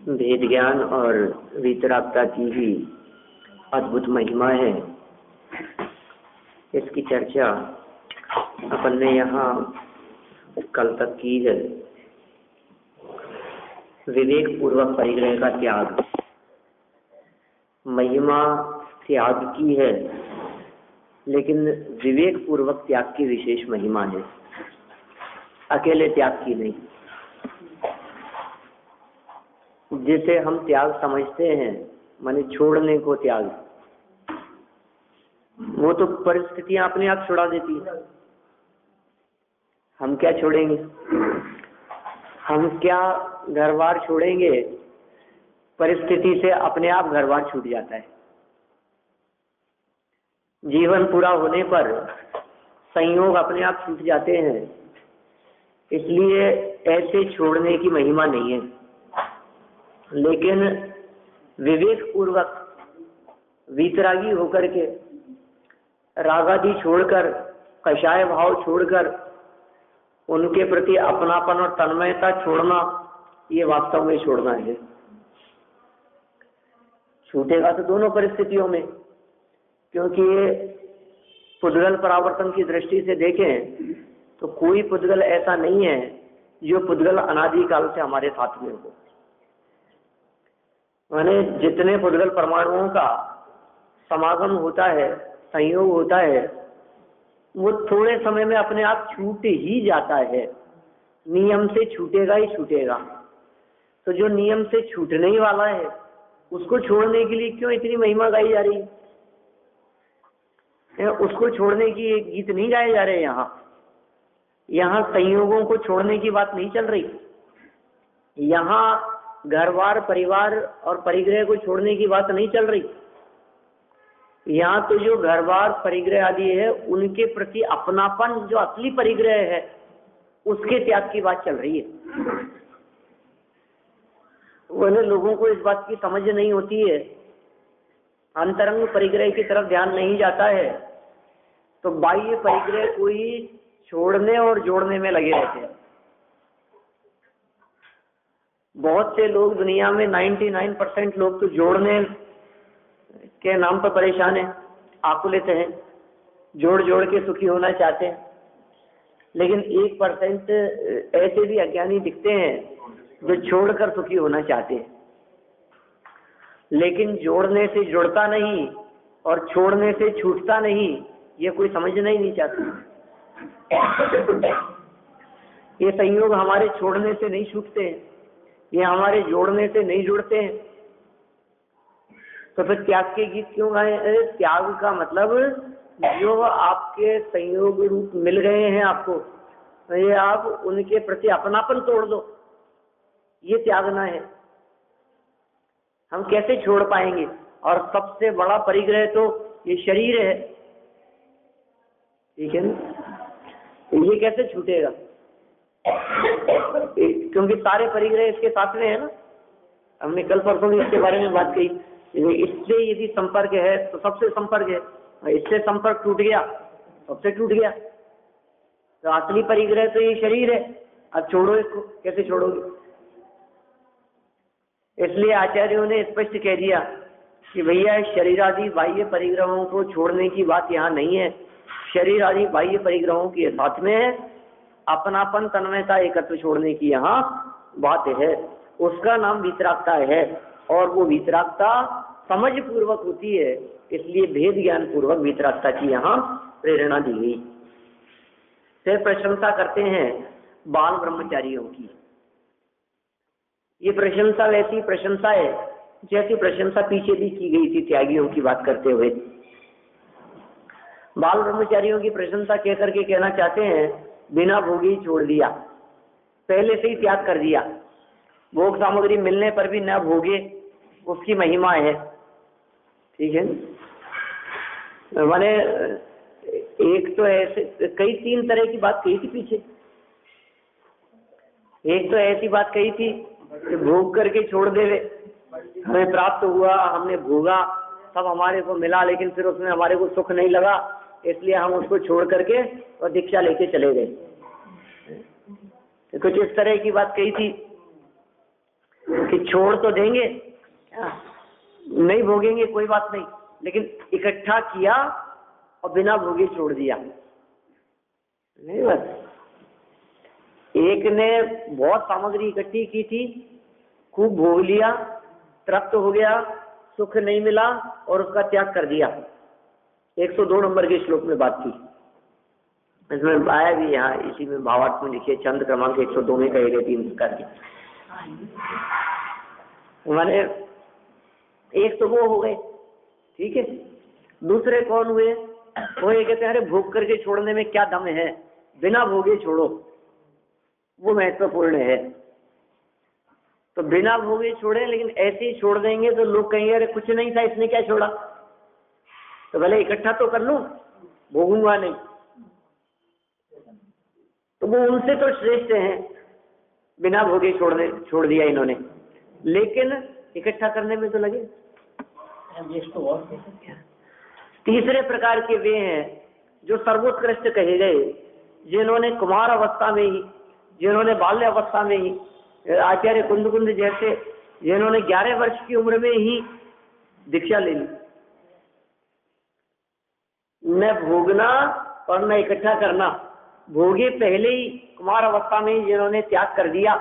भेद ज्ञान और वीतरागता की ही अद्भुत महिमा है। इसकी चर्चा अपन ने यहाँ कल तक की है। विवेक पूर्वक परिग्रह का त्याग, महिमा त्याग की है, लेकिन विवेक पूर्वक त्याग की विशेष महिमा है, अकेले त्याग की नहीं। जिसे हम त्याग समझते हैं, माने छोड़ने को त्याग, वो तो परिस्थितियां अपने आप छुड़ा देती है। हम क्या छोड़ेंगे? हम क्या घर बार छोड़ेंगे? परिस्थिति से अपने आप घर बार छूट जाता है। जीवन पूरा होने पर संयोग अपने आप छूट जाते हैं। इसलिए ऐसे छोड़ने की महिमा नहीं है, लेकिन विवेक पूर्वक वीतरागी होकर के रागादि छोड़कर, कषाय भाव छोड़कर उनके प्रति अपनापन और तन्मयता छोड़ना, ये वास्तव में छोड़ना है। छूटेगा तो दोनों परिस्थितियों में, क्योंकि पुद्गल परावर्तन की दृष्टि से देखें तो कोई पुद्गल ऐसा नहीं है जो पुद्गल अनादिकाल से हमारे साथ में हो। माने जितने पुद्गल परमाणुओं का समागम होता है, संयोग होता है, वो थोड़े समय में अपने आप छूट ही जाता है। नियम से छूटेगा ही छूटेगा। तो जो नियम से छूटने ही वाला है, उसको छोड़ने के लिए क्यों इतनी महिमा गाई जा रही है? उसको छोड़ने की एक गीत नहीं गाए जा रहे। यहाँ संयोगों को छोड़ने की बात नहीं चल रही। यहाँ घर बार, परिवार और परिग्रह को छोड़ने की बात नहीं चल रही। यहाँ तो जो घर बार, परिग्रह आदि है, उनके प्रति अपनापन, जो असली परिग्रह है, उसके त्याग की बात चल रही है। वह लोगों को इस बात की समझ नहीं होती है, अंतरंग परिग्रह की तरफ ध्यान नहीं जाता है, तो बाह्य परिग्रह को ही छोड़ने और जोड़ने में लगे रहते हैं। बहुत से लोग दुनिया में 99% लोग तो जोड़ने के नाम पर परेशान हैं, आकुलित हैं, जोड़ जोड़ के सुखी होना चाहते हैं। लेकिन 1% ऐसे भी अज्ञानी दिखते हैं जो छोड़कर सुखी होना चाहते हैं, लेकिन जोड़ने से जुड़ता नहीं और छोड़ने से छूटता नहीं, ये कोई समझना ही नहीं चाहता। ये संयोग हमारे छोड़ने से नहीं छूटते हैं, ये हमारे जोड़ने से नहीं जुड़ते हैं। तो फिर त्याग के गीत क्यों गाए? त्याग का मतलब जो आपके संयोग रूप मिल गए हैं आपको, तो ये आप उनके प्रति अपनापन तोड़ दो, ये त्यागना है। हम कैसे छोड़ पाएंगे? और सबसे बड़ा परिग्रह तो ये शरीर है, ठीक है ना? ये कैसे छूटेगा? क्योंकि सारे परिग्रह इसके साथ में है ना। हमने कल परसों भी इसके बारे में बात कही। इससे यदि संपर्क है तो सबसे संपर्क है, इससे संपर्क टूट गया, सबसे टूट गया। तो असली परिग्रह तो ये शरीर है। अब छोड़ो इसको, कैसे छोड़ोगे? इसलिए आचार्यों ने स्पष्ट कह दिया कि भैया शरीर आदि बाह्य परिग्रहों को छोड़ने की बात यहाँ नहीं है। शरीर आदि बाह्य परिग्रहों के साथ में है, अपनापन, तन्मयता, एकत्व छोड़ने की यहाँ बात है। उसका नाम वीतरागता है, और वो वीतरागता समझ पूर्वक होती है। इसलिए भेद ज्ञान पूर्वक वीतरागता की यहाँ प्रेरणा दी गई। फिर प्रशंसा करते हैं बाल ब्रह्मचारियों की। ये प्रशंसा वैसी प्रशंसा है जैसी प्रशंसा पीछे भी की गई थी त्यागियों की बात करते हुए। बाल ब्रह्मचारियों की प्रशंसा कह करके कहना चाहते हैं बिना भोगी छोड़ दिया, पहले से ही त्याग कर दिया, भोग सामग्री मिलने पर भी न भोगे, उसकी महिमा है। ठीक है, मैंने एक तो ऐसे कई 3 तरह की बात कही थी पीछे। एक तो ऐसी बात कही थी कि भोग करके छोड़ देवे, हमें प्राप्त हुआ, हमने भोगा, सब हमारे को मिला, लेकिन फिर उसमें हमारे को सुख नहीं लगा, इसलिए हम उसको छोड़ करके और दीक्षा लेके चले गए। तो कुछ इस तरह की बात कही थी कि छोड़ तो देंगे, नहीं भोगेंगे कोई बात नहीं, लेकिन इकट्ठा किया और बिना भोगे छोड़ दिया नहीं। बस एक ने बहुत सामग्री इकट्ठी की थी, खूब भोग लिया, तृप्त हो गया, सुख नहीं मिला और उसका त्याग कर दिया। 102 नंबर के श्लोक में बात थी, इसमें आया भी, यहाँ इसी में भावार्थ में लिखिए, चंद क्रमांक 102 में कहे गए 3 प्रकार की। मैंने एक तो वो हो गए, ठीक है। दूसरे कौन हुए? वो ये कहते हैं अरे भोग करके छोड़ने में क्या दम है, बिना भोगे छोड़ो, वो महत्वपूर्ण है। तो बिना भोगे छोड़े, लेकिन ऐसे ही छोड़ देंगे तो लोग कहेंगे अरे कुछ नहीं था, इसने क्या छोड़ा। तो भले इकट्ठा तो कर लूं, भोगूंगा नहीं, तो वो उनसे तो श्रेष्ठ हैं, बिना भोगे छोड़ दिया इन्होंने, लेकिन इकट्ठा करने में तो लगे। तीसरे प्रकार के वे हैं जो सर्वोत्कृष्ट कहे गए, जिन्होंने कुमार अवस्था में ही, जिन्होंने बाल्य अवस्था में ही, आचार्य कुंद जैसे, जिन्होंने 11 वर्ष की उम्र में ही दीक्षा ले ली, न भोगना और न इकट्ठा करना, भोगे पहले ही कुमार अवस्था में ही जिन्होंने त्याग कर दिया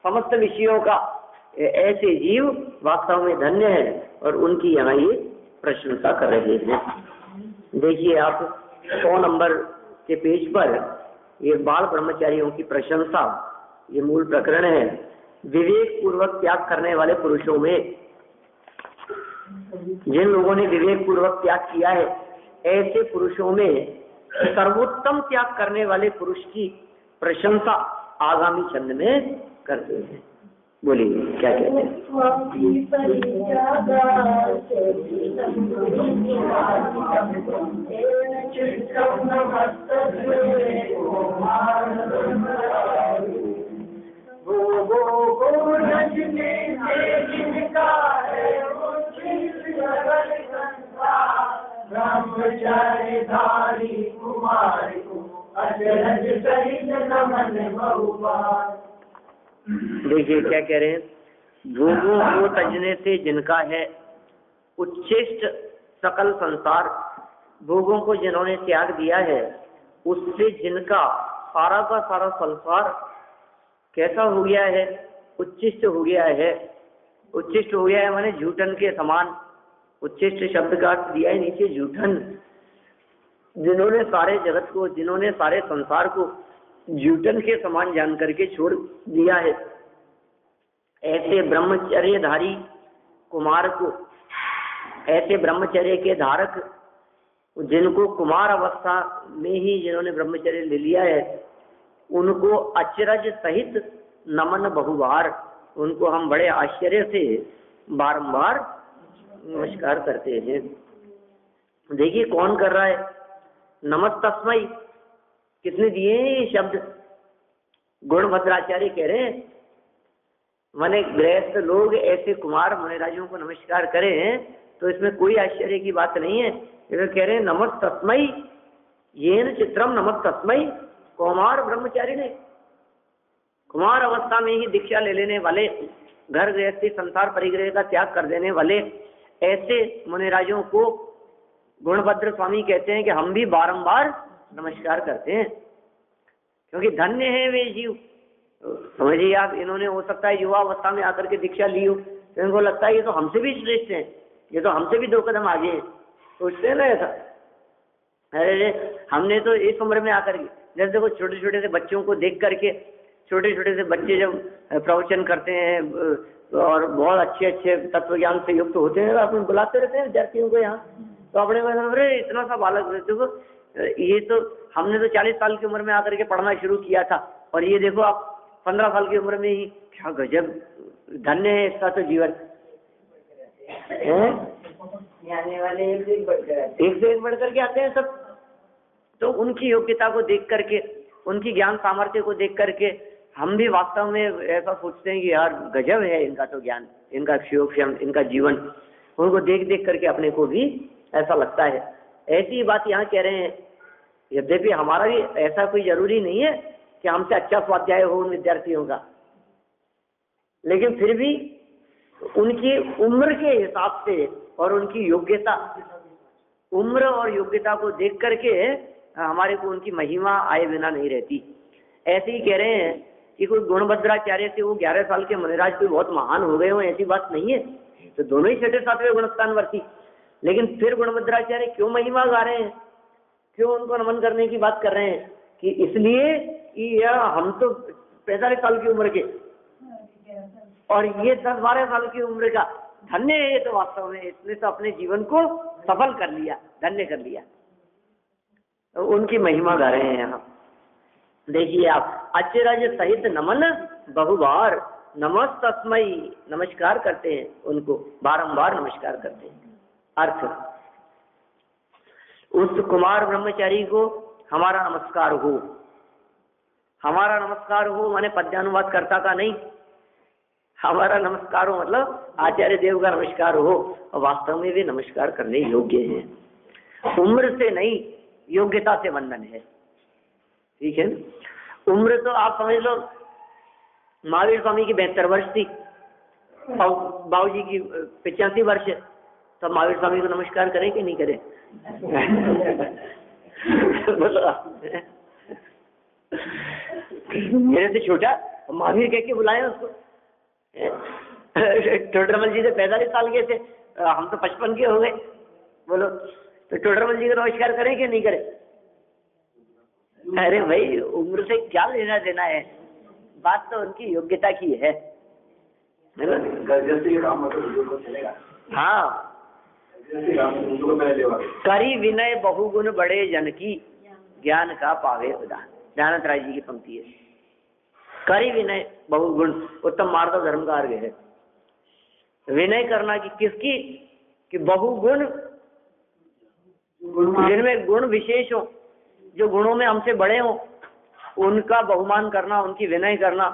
समस्त विषयों का, ऐसे जीव वास्तव में धन्य है और उनकी यहाँ ये प्रशंसा कर रहे हैं। देखिए आप 100 नंबर के पेज पर ये बाल ब्रह्मचारियों की प्रशंसा, ये मूल प्रकरण है। विवेक पूर्वक त्याग करने वाले पुरुषों में, जिन लोगों ने विवेक पूर्वक त्याग किया है, ऐसे पुरुषों में सर्वोत्तम त्याग करने वाले पुरुष की प्रशंसा आगामी छंद में करते हैं। बोलिए क्या कहते हैं? ब्रह्मचारी कुमार को अचरज सहित नमन बहुबार। देखिए क्या कह रहे हैं, भोगों को तजने से जिनका है उच्छिष्ट सकल संसार, भोगों को जिन्होंने त्याग दिया है उससे जिनका सारा का सारा संसार कैसा हो गया है, उच्छिष्ट हो गया है। उच्छिष्ट हो गया है माने जूठन के समान। उच्छिष्ट शब्द का अर्थ दिया है नीचे जूठन। जिन्होंने सारे जगत को, जिन्होंने सारे संसार को जूठन के समान जान करके छोड़ दिया है, ऐसे ब्रह्मचर्यधारी कुमार को, ऐसे ब्रह्मचर्य के धारक, जिनको कुमार अवस्था में ही जिन्होंने ब्रह्मचर्य ले लिया है, उनको अचरज सहित नमन बहुबार, उनको हम बड़े आश्चर्य से बारंबार नमस्कार करते हैं। देखिए कौन कर रहा है, नमस्तस्मै किसने दिए हैं ये शब्द? गुणभद्राचार्य कह रहे हैं, माने गृहस्थ लोग ऐसे कुमार मुनिराजों को नमस्कार करें तो इसमें कोई आश्चर्य की बात नहीं है। ये कह रहे हैं नमस्तस्मै येन चित्रम नमस्तस्मै, कुमार ब्रह्मचारी ने, कुमार अवस्था में ही दीक्षा ले लेने वाले, घर गृहस्थी संसार परिग्रह का त्याग कर देने वाले ऐसे मुनिराजों को गुणभद्र स्वामी कहते हैं कि हम भी बारंबार नमस्कार करते हैं, क्योंकि धन्य है वे जीव। समझिए आप, इन्होंने हो सकता है युवा अवस्था में आकर के दीक्षा ली हो, तो इनको लगता है ये तो हमसे भी श्रेष्ठ हैं, ये तो हमसे भी 2 कदम आगे हैं, सोचते हैं ना ऐसा। अरे हमने तो इस उम्र में आकर के, जैसे देखो छोटे छोटे से बच्चों को देख करके, छोटे छोटे से बच्चे जब प्रवचन करते हैं और बहुत अच्छे अच्छे तत्व ज्ञान से युक्त होते हैं, अपने बुलाते रहते हैं विद्यार्थियों को यहाँ, तो अपने अरे इतना सा बालक, देखो ये तो हमने तो 40 साल की उम्र में आकर के पढ़ना शुरू किया था, और ये देखो आप 15 साल की उम्र में ही, क्या गजब, धन्य है इसका तो जीवन। आने वाले एक से एक बढ़ करके आते हैं सब। तो उनकी योग्यता को देख करके, उनकी ज्ञान सामर्थ्य को देख करके हम भी वास्तव में ऐसा सोचते हैं कि यार गजब है इनका तो ज्ञान, इनका क्षयोक्षम, इनका जीवन, उनको देख देख करके अपने को भी ऐसा लगता है। ऐसी ही बात यहाँ कह रहे हैं। यद्यपि हमारा भी ऐसा कोई जरूरी नहीं है कि हमसे अच्छा स्वाध्याय हो उन विद्यार्थियों का, लेकिन फिर भी उनकी उम्र के हिसाब से और उनकी योग्यता, उम्र और योग्यता को देख करके हमारे को उनकी महिमा आए बिना नहीं रहती। ऐसे ही कह रहे हैं कि कोई गुणभद्राचार्य से वो 11 साल के मुनिराज कोई बहुत महान हो गए हो, ऐसी बात नहीं है। तो दोनों ही 6ठे 7वें गुणस्थानवर्ती, लेकिन फिर गुणभद्राचार्य क्यों महिमा गा रहे हैं, क्यों उनको नमन करने की बात कर रहे हैं, कि इसलिए कि यह हम तो 45 साल की उम्र के और ये 10-12 साल की उम्र का, धन्य है ये तो वास्तव में, इसने तो अपने जीवन को सफल कर लिया, धन्य कर लिया। तो उनकी महिमा गा रहे हैं यहाँ। देखिए आप, अचरज सहित नमन बहुबार, नमस्तस्मयी, नमस्कार करते हैं उनको, बारंबार नमस्कार करते हैं। अर्थ, उस कुमार ब्रह्मचारी को हमारा नमस्कार हो। हमारा नमस्कार हो माने पद्यानुवाद कर्ता का नहीं, हमारा नमस्कार हो मतलब आचार्य देव का नमस्कार हो, और वास्तव में भी नमस्कार करने योग्य हैं। उम्र से नहीं, योग्यता से बंधन है, ठीक है ना। उम्र तो आप समझ लो, महावीर स्वामी की 72 वर्ष थी और बाबूजी की 85 वर्ष है, तो महावीर स्वामी को नमस्कार करें कि नहीं करें? मेरे से छोटा महावीर कह के बुलाए उसको। टोडरमल जी से 45 साल के थे, हम तो 55 के हो गए, बोलो, तो टोडरमल जी को नमस्कार करें कि नहीं करें? अरे भाई, उम्र से क्या लेना देना है, बात तो उनकी योग्यता की है। हाँ, करी विनय बहुगुण बड़े जन की, ज्ञान का पावे उदार। ध्यानत राय जी की पंक्ति है। करी विनय बहुगुण, उत्तम मार्ग धर्म का अर्घ है। विनय करना कि किसकी, कि बहुगुण, जिनमें गुण विशेष हो, जो गुणों में हमसे बड़े हो, उनका बहुमान करना, उनकी विनय करना,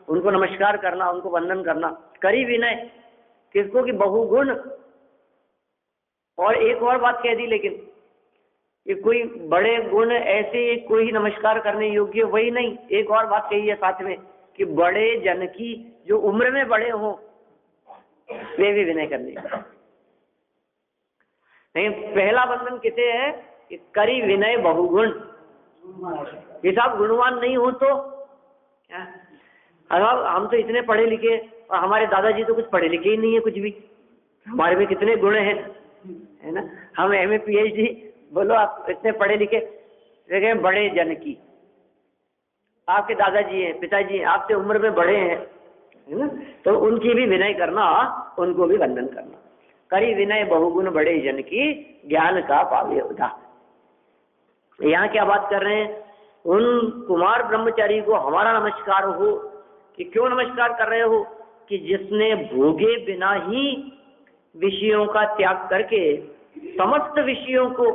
उनको नमस्कार करना, उनको वंदन करना। करी विनय किसको, कि बहुगुण। और एक और बात कह दी, लेकिन ये कोई बड़े गुण ऐसे कोई नमस्कार करने योग्य वही नहीं, एक और बात कही है साथ में, कि बड़े जन की, जो उम्र में बड़े हो वे भी विनय करने। नहीं, पहला बंधन किसे है, कि करी विनय बहुगुण। ये सब गुणवान नहीं हो तो क्या, अब हम तो इतने पढ़े लिखे, और हमारे दादाजी तो कुछ पढ़े लिखे ही नहीं है कुछ भी, हमारे में कितने गुण हैं, है ना। हम MA PhD, बोलो आप इतने पढ़े लिखे, लेकिन बड़े जन की, आपके दादाजी हैं, पिताजी हैं, आपसे उम्र में बड़े हैं, है ना, तो उनकी भी विनय करना, उनको भी वंदन करना। करी विनय बहुगुण बड़े जन की, ज्ञान का पावे उदा। यहाँ क्या बात कर रहे हैं, उन कुमार ब्रह्मचारी को हमारा नमस्कार हो, कि क्यों नमस्कार कर रहे हो, कि जिसने भोगे बिना ही विषयों का त्याग करके समस्त विषयों को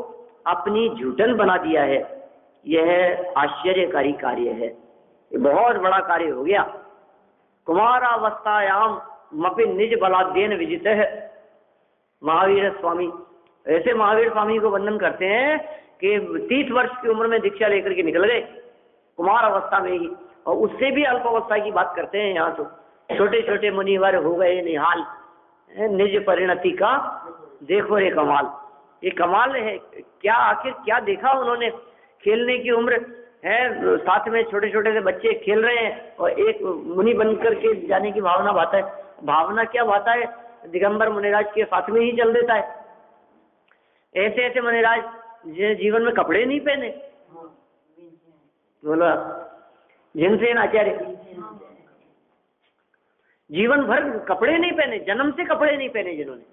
अपनी झूठन बना दिया है। यह आश्चर्यकारी कार्य है, ये बहुत बड़ा कार्य हो गया। कुमारावस्थायाम मपि निज बलाद्येन विजित है महावीर स्वामी। ऐसे महावीर स्वामी को वंदन करते हैं कि 30 वर्ष की उम्र में दीक्षा लेकर के निकल गए, कुमार अवस्था में ही, और उससे भी अल्प अवस्था की बात करते हैं यहाँ। तो छोटे छोटे मुनिवर हो गए निहाल, निज परिणति का देखो रे कमाल। ये कमाल है क्या, आखिर क्या देखा उन्होंने। खेलने की उम्र है, साथ में छोटे छोटे से बच्चे खेल रहे हैं, और एक मुनि बनकर के जाने की भावना भाता है। भावना क्या भाता है, दिगंबर मुनिराज के साथ में ही चल देता है। ऐसे ऐसे मुनिराज ये जीवन में कपड़े नहीं पहने, बोलो जिनसेन आचार्य, जीवन भर कपड़े नहीं पहने, जन्म से कपड़े नहीं पहने जिन्होंने,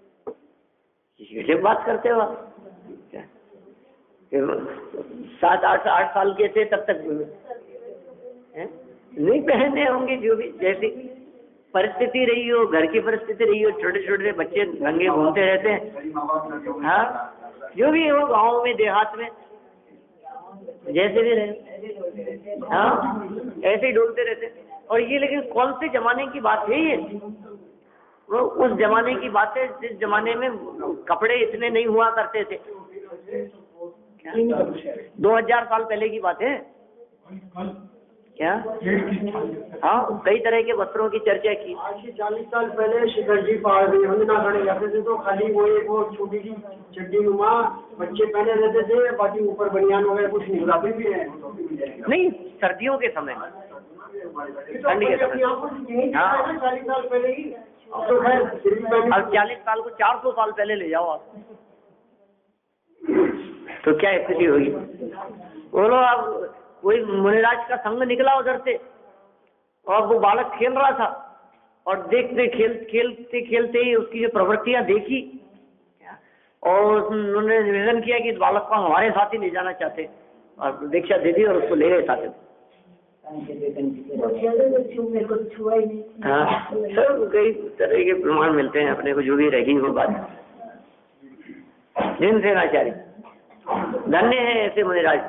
ये बात करते हो आप? 7-8 साल के थे तब तक नहीं पहने होंगे, जो भी जैसी परिस्थिति रही हो, घर की परिस्थिति रही हो, छोटे छोटे बच्चे रंगे घूमते रहते हैं, हाँ जो भी हो, गाँव में देहात में जैसे भी रहे, हाँ ऐसे ही डोलते रहते। और ये लेकिन कौन से जमाने की बात है ये? वो उस जमाने की बात है जिस जमाने में कपड़े इतने नहीं हुआ करते थे। 2000 साल पहले की बात है क्या? हाँ, कई तरह के वस्त्रों की चर्चा की। आज से 40 साल पहले शिखर जी पहाड़ पे वंदना करने जाते थे तो खाली वो छोटी सी चड्डी नुमा बच्चे पहने रहते थे, बाकी ऊपर बनियान वगैरह कुछ नहीं। गुलाबी भी है नहीं, सर्दियों के समय, ठंडी के समय, हाँ 40 साल पहले ही। तो खैर अब 40 साल को 400 साल पहले ले जाओ आप, तो क्या स्थिति होगी? बोलो, अब कोई मुनिराज का संग निकला उधर से और वो बालक खेल रहा था और खेलते खेलते ही उसकी जो प्रवृत्तियां देखी और उन्होंने निवेदन किया कि इस बालक को हमारे साथ ही ले जाना चाहते और दीक्षा दे दी और उसको ले गए साथ। हाँ, सब कई तरह के प्रमाण मिलते हैं अपने को, जो भी रही वो बात। जिनसेन आचार्य धन्य है ऐसे मुनिराज।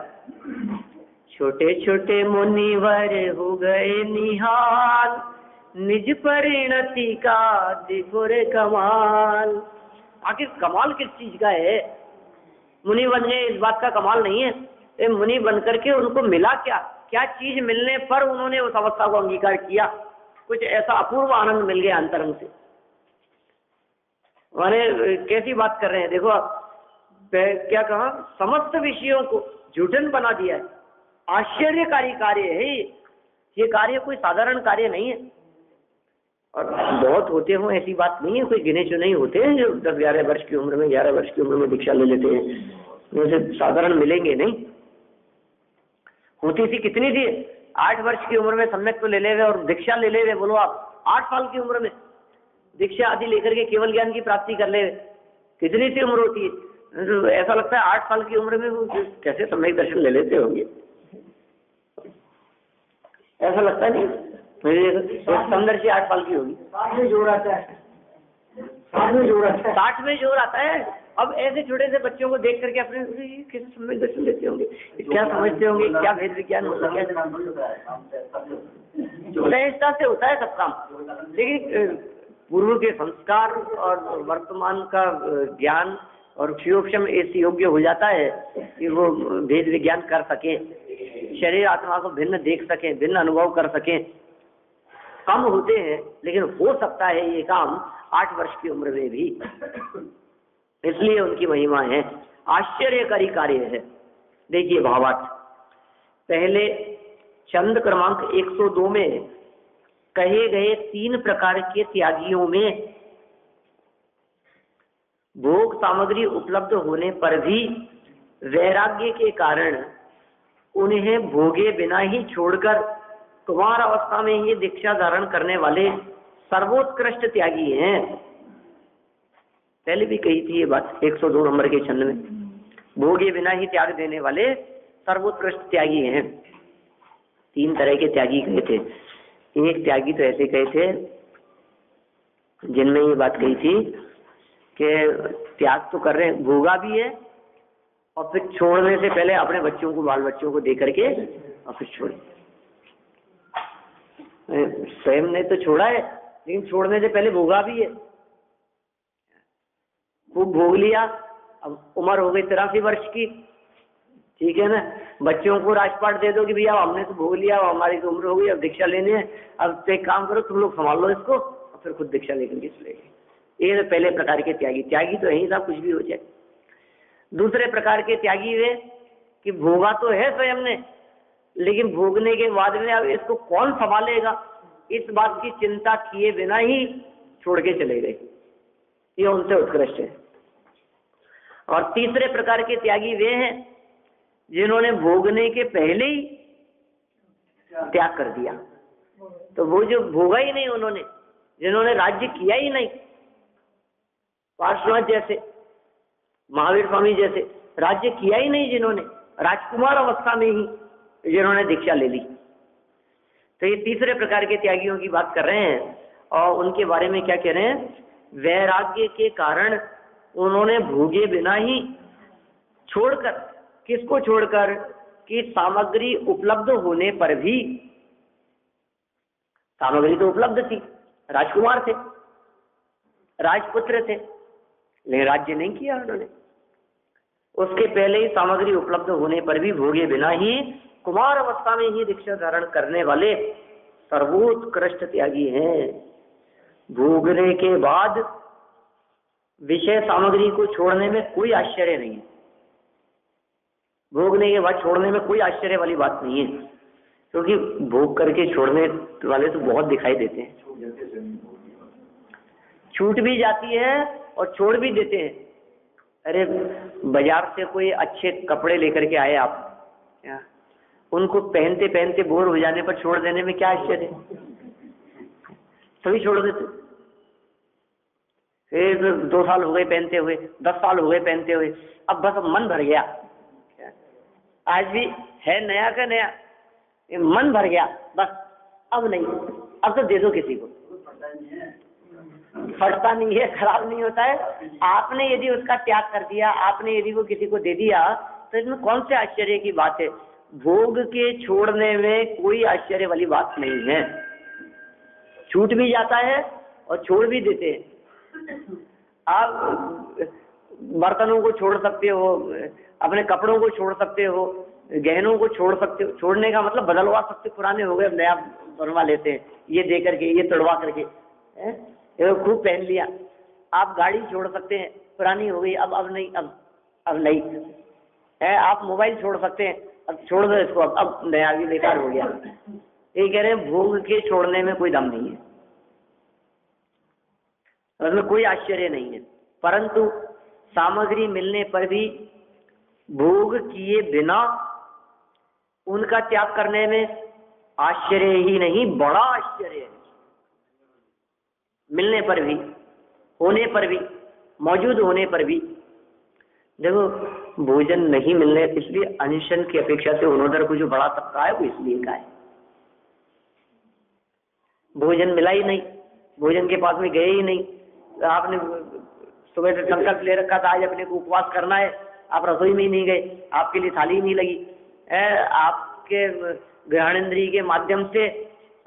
छोटे छोटे मुनिवर हो गए निहाल, निज परिणति का देखो रे कमाल। आखिर कमाल किस चीज का है? मुनि बन गए इस बात का कमाल नहीं है। ये मुनि बन करके उनको मिला क्या? क्या चीज मिलने पर उन्होंने उस अवस्था को अंगीकार किया? कुछ ऐसा अपूर्व आनंद मिल गया अंतरंग से। माने कैसी बात कर रहे हैं, देखो आप क्या कहा, समस्त विषयों को झूठन बना दिया है। आश्चर्यकारी कार्य है ये कार्य कोई साधारण कार्य नहीं है। और बहुत होते हो ऐसी बात नहीं है, कोई गिने चुने ही होते हैं जो 10-11 वर्ष की उम्र में, 11 वर्ष की उम्र में दीक्षा ले लेते हैं। वैसे साधारण मिलेंगे नहीं। होती थी कितनी थी, 8 वर्ष की उम्र में सम्यक तो ले ले और दीक्षा ले ले। बोलो आप 8 साल की उम्र में दीक्षा आदि लेकर के केवल ज्ञान की प्राप्ति कर ले, कितनी सी उम्र होती है? ऐसा लगता है 8 साल की उम्र में वो कैसे सम्यक दर्शन ले लेते होंगे, ऐसा लगता नहीं। समदर्शी 8 साल की होगी। 60 में जोर आता है, 60 में जोर आता है, 60 में जोर आता है। अब ऐसे छोटे से बच्चों को देख करके अपने कैसे सम्यक दर्शन लेते होंगे, क्या समझते होंगे, क्या भेद विज्ञान होता है? सहजता से होता है सब काम, लेकिन पूर्व के संस्कार और वर्तमान का ज्ञान और क्षयोक्षम ऐसे योग्य हो जाता है कि वो भेद विज्ञान कर सके, शरीर आत्मा को भिन्न देख सके, भिन्न अनुभव कर सके। कम होते हैं लेकिन हो सकता है ये काम 8 वर्ष की उम्र में भी, इसलिए उनकी महिमा है। आश्चर्यकारी कार्य है। देखिए भावार्थ, पहले छंद क्रमांक 102 में कहे गए 3 प्रकार के त्यागियों में भोग सामग्री उपलब्ध होने पर भी वैराग्य के कारण उन्हें भोगे बिना ही छोड़कर कुमार अवस्था में ही दीक्षा धारण करने वाले सर्वोत्कृष्ट त्यागी हैं। पहले भी कही थी ये बात 102 नंबर के छंद में, भोगे बिना ही त्याग देने वाले सर्वोत्कृष्ट त्यागी हैं। 3 तरह के त्यागी कहे थे। एक त्यागी तो ऐसे कहे थे जिनमें ये बात कही थी कि त्याग तो कर रहे हैं, भोगा भी है और फिर छोड़ने से पहले अपने बच्चों को, बाल बच्चों को दे करके और फिर छोड़े। स्वयं ने तो छोड़ा है लेकिन छोड़ने से पहले भोगा भी है, खूब भोग लिया। अब उम्र हो गई 83 वर्ष की, ठीक है ना, बच्चों को राजपाट दे दो कि भैया हमने तो भोग लिया, हमारी तो उम्र हो गई, अब दीक्षा लेनी है, अब तो एक काम करो तुम लोग संभाल लो इसको और फिर खुद दीक्षा लेकर के चले गए। ये तो पहले प्रकार के त्यागी। त्यागी तो यही था, कुछ भी हो जाए। दूसरे प्रकार के त्यागी वे कि भोगा तो है स्वयं ने, लेकिन भोगने के बाद में अब इसको कौन संभालेगा, इस बात की चिंता किए बिना ही छोड़ के चले गए। ये उनसे उत्कृष्ट है। और तीसरे प्रकार के त्यागी वे हैं जिन्होंने भोगने के पहले ही त्याग कर दिया। तो वो जो भोगा ही नहीं उन्होंने, जिन्होंने राज्य किया ही नहीं, पार्श्वनाथ जैसे, महावीर स्वामी जैसे, राज्य किया ही नहीं जिन्होंने, राजकुमार अवस्था में ही जिन्होंने दीक्षा ले ली। तो ये तीसरे प्रकार के त्यागियों की बात कर रहे हैं और उनके बारे में क्या कह रहे हैं? वैराग्य के कारण उन्होंने भोगे बिना ही छोड़कर, किसको छोड़कर? कि सामग्री उपलब्ध होने पर भी, सामग्री तो उपलब्ध थी, राजकुमार थे, राजपुत्र थे, लेकिन राज्य नहीं किया उन्होंने। उसके पहले ही सामग्री उपलब्ध होने पर भी भोगे बिना ही कुमार अवस्था में ही दीक्षा धारण करने वाले सर्वोत्कृष्ट त्यागी हैं। भोगने के बाद विषय सामग्री को छोड़ने में कोई आश्चर्य नहीं है। भोगने के बाद छोड़ने में कोई आश्चर्य वाली बात नहीं है, क्योंकि भोग करके छोड़ने वाले तो बहुत दिखाई देते हैं। छूट भी जाती है और छोड़ भी देते हैं। अरे बाजार से कोई अच्छे कपड़े लेकर के आए आप, उनको पहनते पहनते बोर हो जाने पर छोड़ देने में क्या आश्चर्य है? सभी छोड़ देते। फिर 2 साल हो गए पहनते हुए, 10 साल हो गए पहनते हुए, अब बस मन भर गया, आज भी है नया का नया, मन भर गया बस, अब नहीं, अब तो दे दो किसी को। फटता नहीं है, खराब नहीं होता है। आपने यदि उसका त्याग कर दिया, आपने यदि वो किसी को दे दिया, तो इसमें कौन से आश्चर्य की बात है? भोग के छोड़ने में कोई आश्चर्य वाली बात नहीं है। छूट भी जाता है और छोड़ भी देते हैं। आप बर्तनों को छोड़ सकते हो, अपने कपड़ों को छोड़ सकते हो, गहनों को छोड़ सकते हो। छोड़ने का मतलब बदलवा सकते, पुराने हो गए नया बनवा लेते हैं, ये दे करके, ये तोड़वा करके, ये खूब पहन लिया। आप गाड़ी छोड़ सकते हैं, पुरानी हो गई, अब नहीं, अब नहीं है। आप मोबाइल छोड़ सकते हैं, अब छोड़ दो इसको, अब नया भी बेकार हो गया। ये कह रहे हैं भोग के छोड़ने में कोई दम नहीं है, उसमें कोई आश्चर्य नहीं है। परंतु सामग्री मिलने पर भी भोग किए बिना उनका त्याग करने में आश्चर्य ही नहीं, बड़ा आश्चर्य है। मिलने पर भी, होने पर भी, मौजूद होने पर भी। देखो भोजन नहीं मिलने, इसलिए अनशन की अपेक्षा से उन्होंने को जो बड़ा तबका है वो इसलिए का है। भोजन मिला ही नहीं, भोजन के पास में गए ही नहीं। आपने सुबह से संकल्प ले रखा था आज अपने को उपवास करना है, आप रसोई में ही नहीं गए, आपके लिए थाली नहीं लगी, आपके ग्रहणेंद्रिय के माध्यम से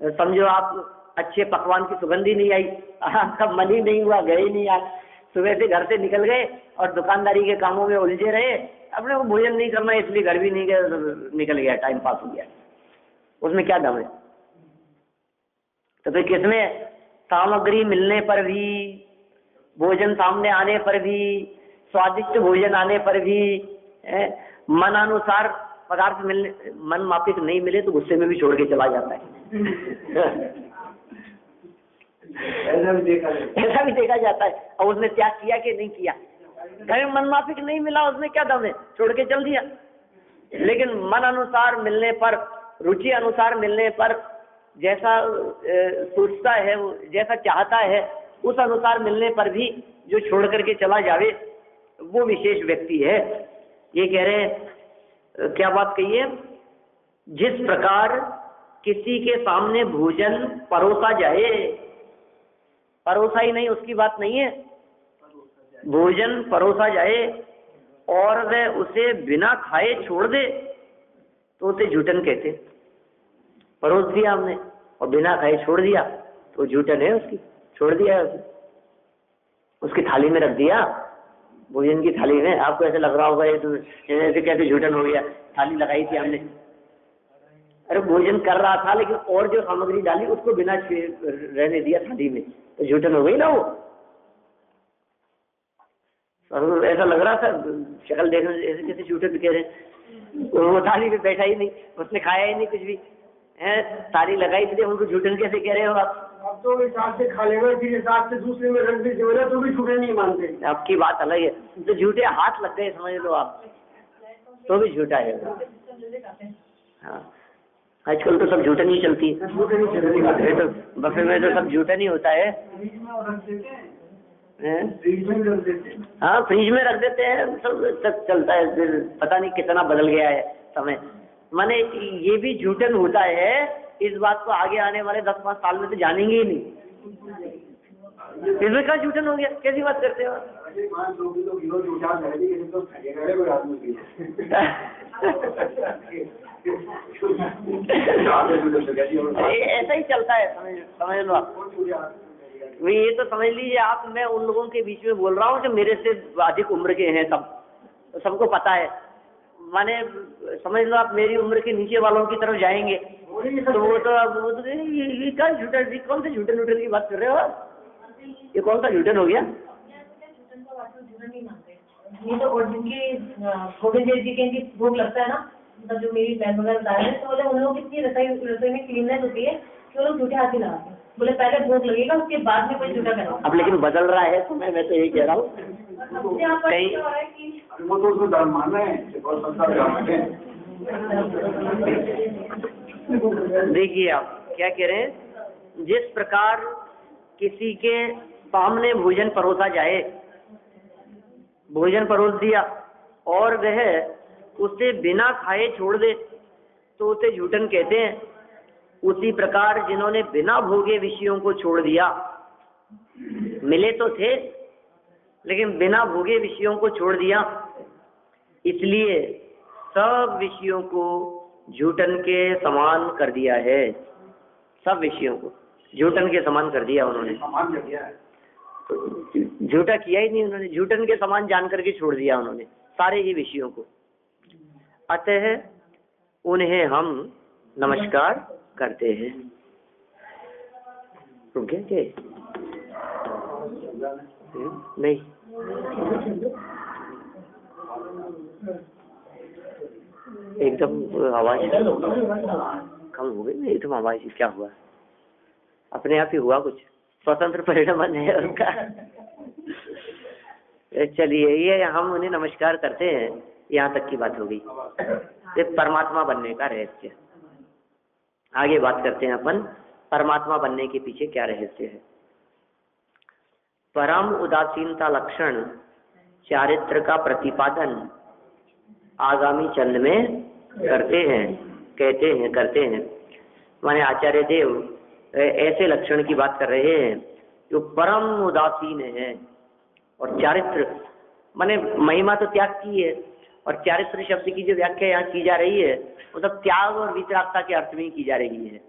समझो आप अच्छे पकवान की सुगंधी नहीं आई, आपका मन ही नहीं हुआ, गए ही नहीं आप। सुबह से घर से निकल गए और दुकानदारी के कामों में उलझे रहे, अपने को भोजन नहीं करना इसलिए घर भी नहीं गए, निकल गया, टाइम पास हो गया। उसमें क्या दम है? तो फिर किसमें? सामग्री मिलने पर भी, भोजन सामने आने पर भी, स्वादिष्ट भोजन आने पर भी, मन अनुसार पदार्थ मिलने, मन माफिक नहीं मिले तो गुस्से में भी छोड़ के चला जाता है। ऐसा भी देखा जाता है। और उसने त्याग किया कि नहीं किया? कहीं मन माफिक नहीं मिला, उसमें क्या दम है, छोड़ के चल दिया। लेकिन मन अनुसार मिलने पर, रुचि अनुसार मिलने पर, जैसा सोचता है, जैसा चाहता है, उस अनुसार मिलने पर भी जो छोड़ करके चला जावे वो विशेष व्यक्ति है। ये कह रहे हैं, क्या बात कही है? जिस प्रकार किसी के सामने भोजन परोसा जाए, परोसा ही नहीं, उसकी बात नहीं है, भोजन परोसा जाए और वह उसे बिना खाए छोड़ दे तो उसे झूठन कहते। परोस दिया हमने और बिना खाए छोड़ दिया तो झूठन है, उसकी छोड़ दिया है उसे, उसकी थाली में रख दिया, भोजन की थाली में। आपको ऐसे लग रहा होगा ये तो ऐसे कैसे झूठन हो गया, थाली लगाई थी हमने, अरे भोजन कर रहा था लेकिन और जो सामग्री डाली उसको बिना रहने दिया थाली में, तो झूठन हो गई ना वो। ऐसा लग रहा था शक्ल देखने ऐसे कैसे झूठन कह रहे, वो थाली में बैठा ही नहीं, उसने खाया ही नहीं कुछ भी, थाली लगाई थी, उनको झूठन कैसे कह रहे हो आप? अब तो इस हाथ से खा लेगा, फिर इस हाथ से दूसरे में रख दीजिए ना, तो भी झूठे नहीं मानते। आपकी बात अलग है, तो झूठे हाथ लग गए समझ लो आप, तो भी झूठा है। हाँ, आजकल तो सब झूठे नहीं चलती, झूठे नहीं चलते, तो बफे में तो सब झूठा नहीं होता है। हाँ, फ्रिज में रख देते हैं, सब चलता है। फिर पता नहीं कितना बदल गया है समय। माने ये भी झूठन होता है, इस बात को आगे आने वाले 10-5 साल में तो जानेंगे ही नहीं। इसमें क्या झूठन हो गया, कैसी बात करते हो? ऐसा ही चलता है, समझ लो आप। ये तो समझ लीजिए आप, मैं उन लोगों के बीच में बोल रहा हूँ जो मेरे से अधिक उम्र के हैं, सब सबको पता है। माने समझ लो आप, मेरी उम्र के नीचे वालों की तरफ जाएंगे तो वो तो ये क्या झूठा, कौन से झूठे नूठन की बात कर रहे हो आप? ये कौन सा झूठन हो गया? ये तो और जिनके गोविंद देव जी के इनकी भोग लगता है ना, मतलब जो मेरी बहन वगैरह बता रहे हैं, तो बोले उन लोगों की इतनी रसोई में क्लीननेस होती है कि वो लोग झूठे हाथ ही लगाते हैं। बोले पहले भोग लगेगा, उसके बाद में कोई झूठा करेगा। अब लेकिन बदल रहा है समय, मैं तो यही कह रहा हूँ। कहीं देखिए आप क्या कह रहे हैं, जिस प्रकार किसी के सामने भोजन परोसा जाए, भोजन परोस दिया और वह उसे बिना खाए छोड़ दे तो उसे झूठन कहते हैं। उसी प्रकार जिन्होंने बिना भोगे विषयों को छोड़ दिया, मिले तो थे लेकिन बिना भोगे विषयों को छोड़ दिया, इसलिए सब विषयों को झूठन के समान कर दिया है। सब विषयों को झूठन के समान कर दिया उन्होंने, झूठा किया ही नहीं उन्होंने, झूठन के समान जान करके छोड़ दिया उन्होंने सारे ही विषयों को। अतः उन्हें हम नमस्कार करते हैं। रुक गया क्या? नहीं, एकदम आवाज कम हो गई, एकदम आवाज क्या हुआ? अपने आप ही हुआ कुछ, स्वतंत्र परिणाम है उनका। चलिए, ये हम उन्हें नमस्कार करते हैं, यहाँ तक की बात हो गई। ये परमात्मा बनने का रहस्य। आगे बात करते हैं अपन, परमात्मा बनने के पीछे क्या रहस्य है। परम उदासीनता लक्षण चारित्र का प्रतिपादन आगामी चंद में करते हैं। माने आचार्य देव ऐसे लक्षण की बात कर रहे हैं जो परम उदासीन है। और चारित्र माने महिमा तो त्याग की है, और चारित्र शब्द की जो व्याख्या यहाँ की जा रही है वो सब त्याग और वितरागता के अर्थ में की जा रही है।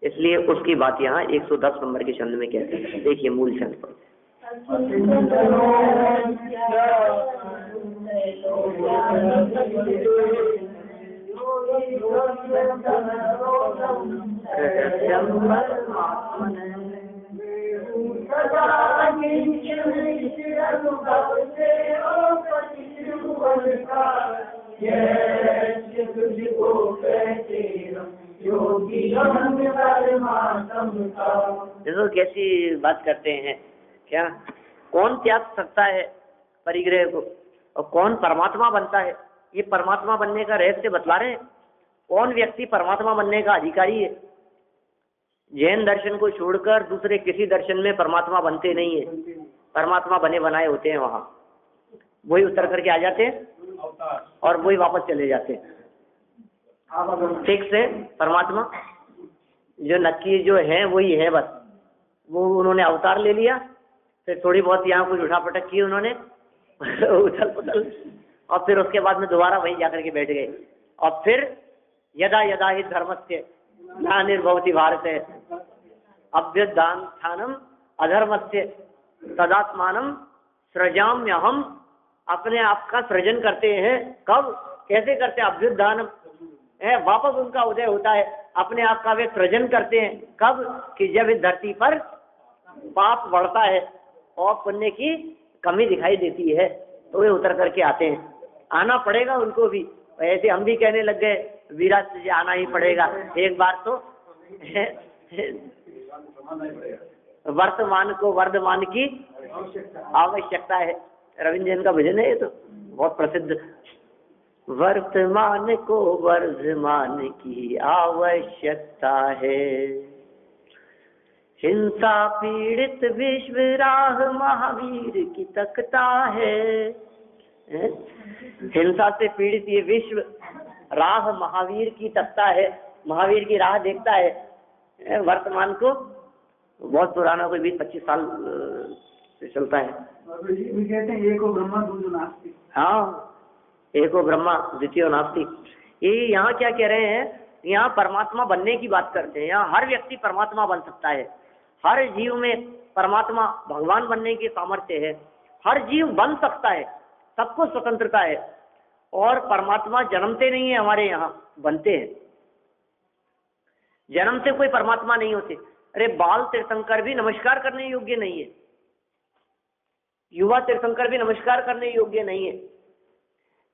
इसलिए उसकी बात यहाँ 110 नंबर के छंद में कहते हैं। देखिए मूल छंद पर, देखो कैसी बात करते हैं। क्या कौन त्याग सकता है परिग्रह को, और कौन परमात्मा बनता है? ये परमात्मा बनने का रहस्य बतला रहे हैं। कौन व्यक्ति परमात्मा बनने का अधिकारी है? जैन दर्शन को छोड़कर दूसरे किसी दर्शन में परमात्मा बनते नहीं है। परमात्मा बने बनाए होते हैं, वहां वही उतर करके आ जाते हैं और वही वापस चले जाते हैं। फिक्स है परमात्मा, जो नक्की जो है वही है, बस वो उन्होंने अवतार ले लिया, फिर थोड़ी बहुत यहाँ कुछ उठापटक की उन्होंने उथल पुथल, और फिर उसके बाद में दोबारा वहीं जाकर के बैठ गए। और फिर यदा यदा ही धर्मस्य ग्लानिर्भवति भारत अभ्युत्थानं स्थानम अधर्मस्य तदात्मानं सृजाम्यहम्। अपने आप का सृजन करते हैं। कब, कैसे करते हैं? अभ्युत्थानम, वापस उनका उदय होता है। अपने आप का वे सृजन करते हैं। कब? कि जब इस धरती पर पाप बढ़ता है और पुण्य की कमी दिखाई देती है तो वे उतर करके आते हैं। आना पड़ेगा उनको भी। ऐसे हम भी कहने लग गए विराट से आना ही पड़ेगा एक बार तो। वर्तमान को वर्धमान की आवश्यकता है। रविंद्र जैन का भजन है ये, तो बहुत प्रसिद्ध। वर्तमान को वर्धमान की आवश्यकता है, हिंसा पीड़ित विश्व राह महावीर की तकता है। हिंसा से पीड़ित ये विश्व राह महावीर की तकता है, महावीर की राह देखता है। वर्तमान को बहुत पुराना, कोई 20-25 साल से चलता है। भी कहते हैं एको ब्रह्मा द्वितीयो नास्ति। हाँ, एको ब्रह्मा द्वितीयो नास्ति। ये यहाँ क्या कह रहे हैं, यहाँ परमात्मा बनने की बात करते हैं। यहाँ हर व्यक्ति परमात्मा बन सकता है, हर जीव में परमात्मा भगवान बनने की सामर्थ्य है। हर जीव बन सकता है, सबको स्वतंत्रता है। और परमात्मा जन्मते नहीं है, हमारे यहाँ बनते हैं। जन्म से कोई परमात्मा नहीं होते। अरे बाल तीर्थंकर भी नमस्कार करने योग्य नहीं है, युवा तीर्थंकर भी नमस्कार करने योग्य नहीं है,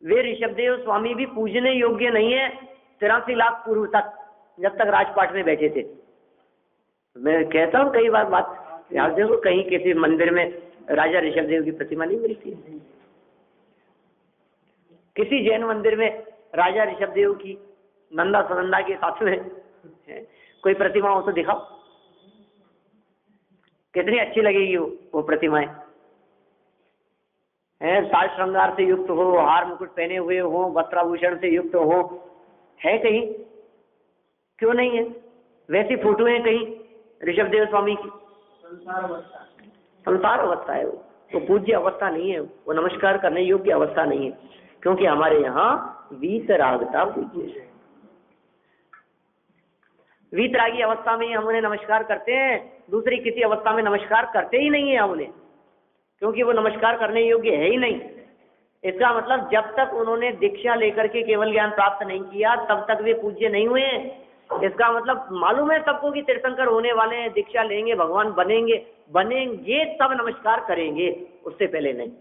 वे ऋषभदेव स्वामी भी पूजने योग्य नहीं है 83 लाख पूर्व तक, जब तक राजपाट में बैठे थे। मैं कहता हूँ कई बार बात, याद देखो कहीं किसी मंदिर में राजा ऋषभदेव की प्रतिमा नहीं मिलती है। किसी जैन मंदिर में राजा ऋषभदेव की नंदा सुनंदा के साथ में कोई प्रतिमा हो तो दिखाओ, कितनी अच्छी लगेगी वो प्रतिमाएं। साज श्रृंगार से युक्त हो, हार मुकुट पहने हुए हो, वस्त्राभूषण से युक्त हो, है कहीं? क्यों नहीं है? वैसी फोटो है कहीं ऋषभदेव स्वामी की? संसार अवस्था है वो पूज्य अवस्था नहीं है, वो नमस्कार करने योग्य अवस्था नहीं है, क्योंकि हमारे यहाँ वीतरागता पूज्य है। वीतरागी अवस्था में हम उन्हें नमस्कार करते हैं, दूसरी किसी अवस्था में नमस्कार करते ही नहीं है हम उन्हें, क्योंकि वो नमस्कार करने योग्य है ही नहीं। इसका मतलब जब तक उन्होंने दीक्षा लेकर के केवल ज्ञान प्राप्त नहीं किया तब तक वे पूज्य नहीं हुए। इसका मतलब मालूम है सबको कि तीर्थंकर होने वाले हैं, दीक्षा लेंगे, भगवान बनेंगे तब नमस्कार करेंगे, उससे पहले नहीं।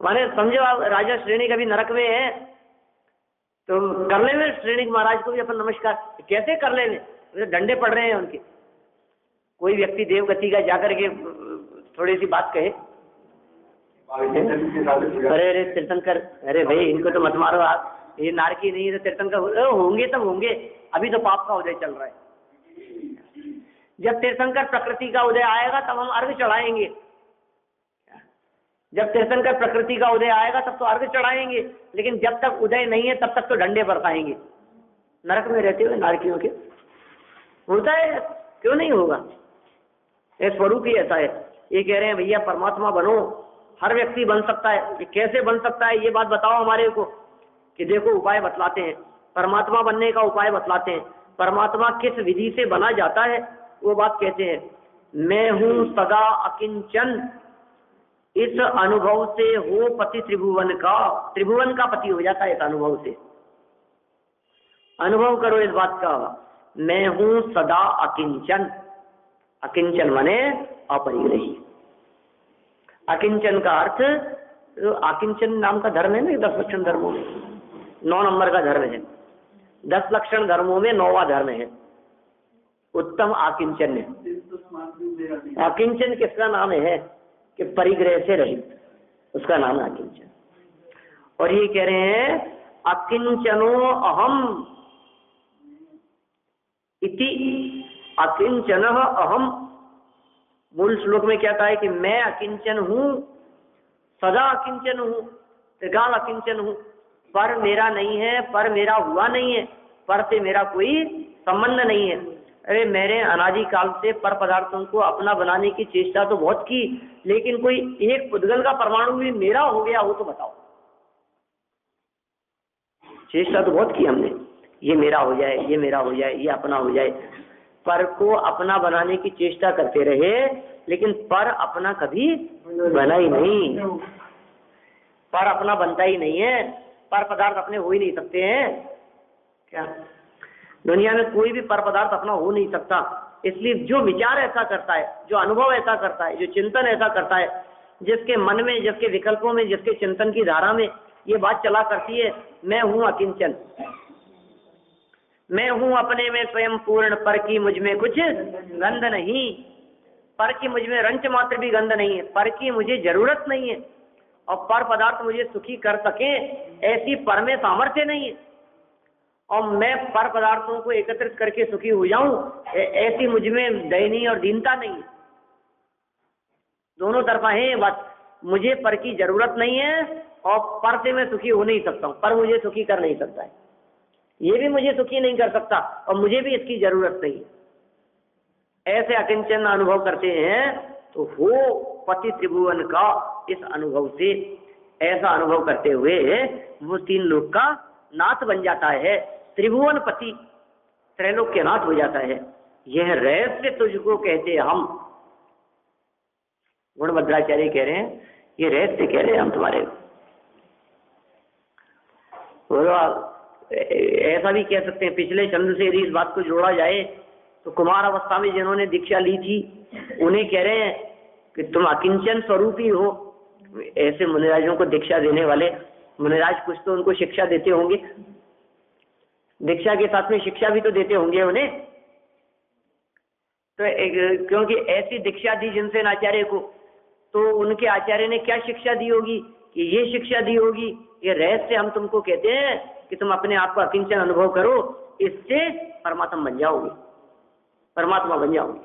माने समझो आप राजा श्रेणी कभी नरक में है तो कर लेंगे श्रेणी महाराज को भी अपन नमस्कार, कैसे कर लेंगे? डंडे पड़ रहे हैं उनके। कोई व्यक्ति देवगति का जाकर के थोड़ी सी बात कहे, अरे अरे तीर्थंकर, अरे भाई इनको तो मत मारो आप, ये नारकी नहीं है तो तीर्थंकर होंगे तब होंगे, अभी तो पाप का उदय चल रहा है। जब तीर्थंकर प्रकृति का उदय आएगा तब हम अर्घ चढ़ाएंगे, जब तीर्थंकर प्रकृति का उदय आएगा तब तो अर्घ चढ़ाएंगे, लेकिन जब तक उदय नहीं है तब तक तो डंडे बरसाएंगे। नरक में रहते हुए नारकियों के होता है, क्यों नहीं होगा? ये स्वरूप ही ऐसा है। ये कह रहे हैं भैया परमात्मा बनो, हर व्यक्ति बन सकता है। ये कैसे बन सकता है ये बात बताओ हमारे को, कि देखो उपाय बतलाते हैं, परमात्मा बनने का उपाय बतलाते हैं। परमात्मा किस विधि से बना जाता है वो बात कहते हैं। मैं हूँ सदा अकिंचन, इस अनुभव से हो पति त्रिभुवन का पति हो जाता है। इस अनुभव से अनुभव करो इस बात का, मैं हूँ सदा अकिंचन। अकिंचन माने अपरिग्रही। अकिंचन का अर्थ, अकिंचन नाम का धर्म है ना 10 लक्षण धर्मों में, 9 नंबर का धर्म है। 10 लक्षण धर्मों में 9वां धर्म है उत्तम आकिंचन है। आकिंचन किसका नाम है? कि परिग्रह से रहित, उसका नाम है आकिंचन। और ये कह रहे हैं अकिंचनो अहम इति, अकिंचन अहम। मूल श्लोक में क्या कहा है कि मैं अकिंचन हूं, सदा अकिंचन हूं, त्रिकाल अकिंचन हूं। पर मेरा नहीं है, पर मेरा हुआ नहीं है, पर से मेरा कोई संबंध नहीं है। अरे मैंने अनादि काल से पर पदार्थों को अपना बनाने की चेष्टा तो बहुत की, लेकिन कोई एक पुद्गल का परमाणु भी मेरा हो गया हो तो बताओ। चेष्टा तो बहुत की हमने, ये मेरा हो जाए, ये मेरा हो जाए, ये अपना हो जाए। पर को अपना बनाने की चेष्टा करते रहे, लेकिन पर अपना कभी बना ही नहीं। पर अपना बनता ही नहीं है, पर पदार्थ अपने हो ही नहीं सकते हैं क्या? दुनिया में कोई भी पर पदार्थ अपना हो नहीं सकता। इसलिए जो विचार ऐसा करता है, जो अनुभव ऐसा करता है, जो चिंतन ऐसा करता है, जिसके मन में, जिसके विकल्पों में, जिसके चिंतन की धारा में ये बात चला करती है, मैं हूं अकिंचन, मैं हूँ अपने में स्वयं पूर्ण, पर की मुझ में कुछ गंध नहीं। पर की मुझ में रंच मात्र भी गंध नहीं है, पर की मुझे जरूरत नहीं है, और पर पदार्थ मुझे सुखी कर सके ऐसी पर में सामर्थ्य नहीं है, और मैं पर पदार्थों को एकत्रित करके सुखी हो जाऊं ऐसी मुझ में दयनीय और दीनता नहीं है। दोनों तरफा है बस, मुझे पर की जरूरत नहीं है और पर से मैं सुखी हो नहीं सकता हूं, पर मुझे सुखी कर नहीं सकता है, ये भी मुझे सुखी नहीं कर सकता और मुझे भी इसकी जरूरत नहीं है। ऐसे अकिंचन अनुभव करते हैं तो हो पति त्रिभुवन का, इस अनुभव से ऐसा अनुभव करते हुए वो 3 लोक का नाथ बन जाता है, त्रिभुवन पति, त्रैलोक के नाथ हो जाता है। यह रहस्य तुझको कहते हम। गुणभद्राचार्य कह रहे हैं, ये रहस्य कह रहे हैं हम तुम्हारे। ऐसा भी कह सकते हैं, पिछले चंद्र से यदि इस बात को जोड़ा जाए तो कुमार अवस्था में जिन्होंने दीक्षा ली थी उन्हें कह रहे हैं कि तुम अकिंचन स्वरूपी हो। ऐसे मुनिराजों को दीक्षा देने वाले मुनिराज कुछ तो उनको शिक्षा देते होंगे, दीक्षा के साथ में शिक्षा भी तो देते होंगे उन्हें। तो क्योंकि ऐसी दीक्षा दी जिनसे आचार्य को, तो उनके आचार्य ने क्या शिक्षा दी होगी कि ये शिक्षा दी होगी, ये रहस्य हम तुमको कहते हैं कि तुम अपने आप को अकिंचन अनुभव करो, इससे परमात्मा बन जाओगे, परमात्मा बन जाओगे।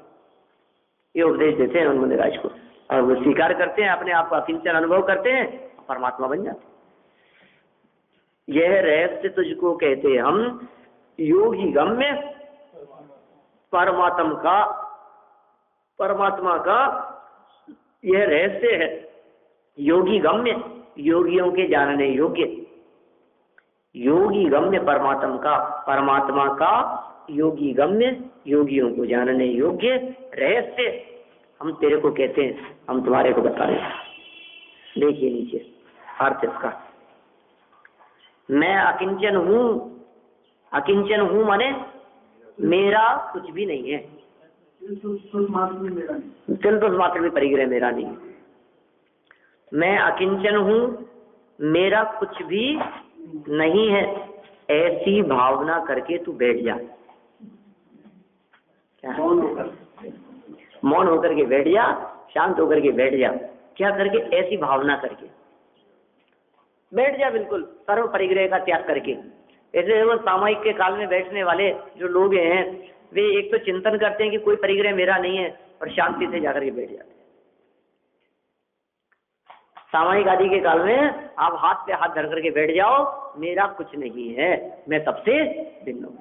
ये उपदेश देते हैं उन मुनिराज को, और वो स्वीकार करते हैं, अपने आप को अकिंचन अनुभव करते हैं, परमात्मा बन जाते हैं। यह रहस्य तुझको कहते हम, योगी गम्य परमात्मा का यह रहस्य है। योगी गम्य, योगियों के जानने योग्य, योगी गम्य परमात्मा का योगी गम्य, योगियों को जानने योग्य रहस्य हम तेरे को कहते हैं, हम तुम्हारे को बता रहे हैं। देखिए नीचे अर्थ इसका, मैं अकिंचन हूं माने मेरा कुछ भी नहीं है, तिल मात्र भी परिग्रह मेरा नहीं है। मैं अकिंचन हूं, मेरा कुछ भी नहीं है, ऐसी भावना करके तू बैठ जा। मौन होकर के बैठ जा, शांत होकर के बैठ जा। क्या करके? ऐसी भावना करके बैठ जा, बिल्कुल सर्व परिग्रह का त्याग करके। ऐसे वो सामयिक के काल में बैठने वाले जो लोग हैं, वे एक तो चिंतन करते हैं कि कोई परिग्रह मेरा नहीं है, और शांति से जाकर के बैठ जाते हैं। सामयिक आदि के काल में आप हाथ पे हाथ धर करके बैठ जाओ, मेरा कुछ नहीं है, मैं सबसे भिन्न हूं।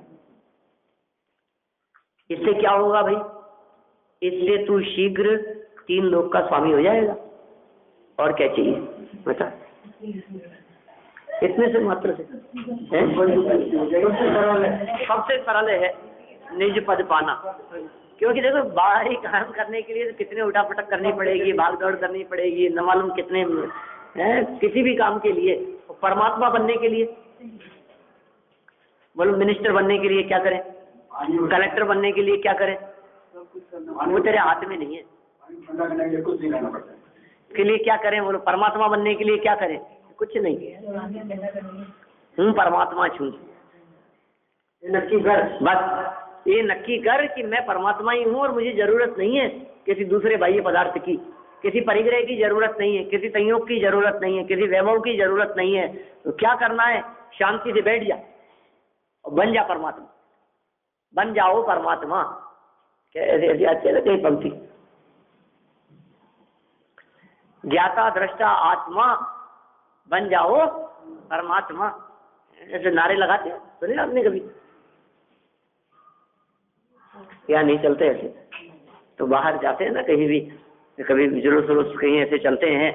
इससे क्या होगा भाई? इससे तू शीघ्र 3 लोक का स्वामी हो जाएगा। और क्या चाहिए बता? इतने से मात्र से सबसे सरल है निज पद पाना। क्योंकि देखो बाहरी काम करने के लिए कितने उठापटक करनी पड़ेगी, भाग दौड़ करनी पड़ेगी, न मालूम कितने किसी भी काम के लिए। परमात्मा बनने के लिए बोलो, मिनिस्टर बनने के लिए क्या करें, कलेक्टर बनने के लिए क्या करें, वो तेरे हाथ में नहीं है। के लिए क्या करें बोलो, परमात्मा बनने के लिए क्या करें? कुछ नहीं, हूँ परमात्मा छू। नक्की कर, बस ये नक्की कर कि मैं परमात्मा ही हूँ और मुझे जरूरत नहीं है किसी दूसरे बाह्य पदार्थ की, किसी परिग्रह की जरूरत नहीं है, किसी संयोग की जरूरत नहीं है, किसी वैभव की जरूरत नहीं है। तो क्या करना है? शांति से बैठ जा और बन जा परमात्मा, बन जाओ परमात्मा। कैसे ऐसी अच्छी लगती है पंक्ति, ज्ञाता दृष्टा आत्मा बन जाओ परमात्मा। ऐसे नारे लगाते हैं, सुने आपने कभी? या नहीं चलते ऐसे? तो बाहर जाते हैं ना कहीं भी, कभी जुलूस जुलूस कहीं ऐसे चलते हैं,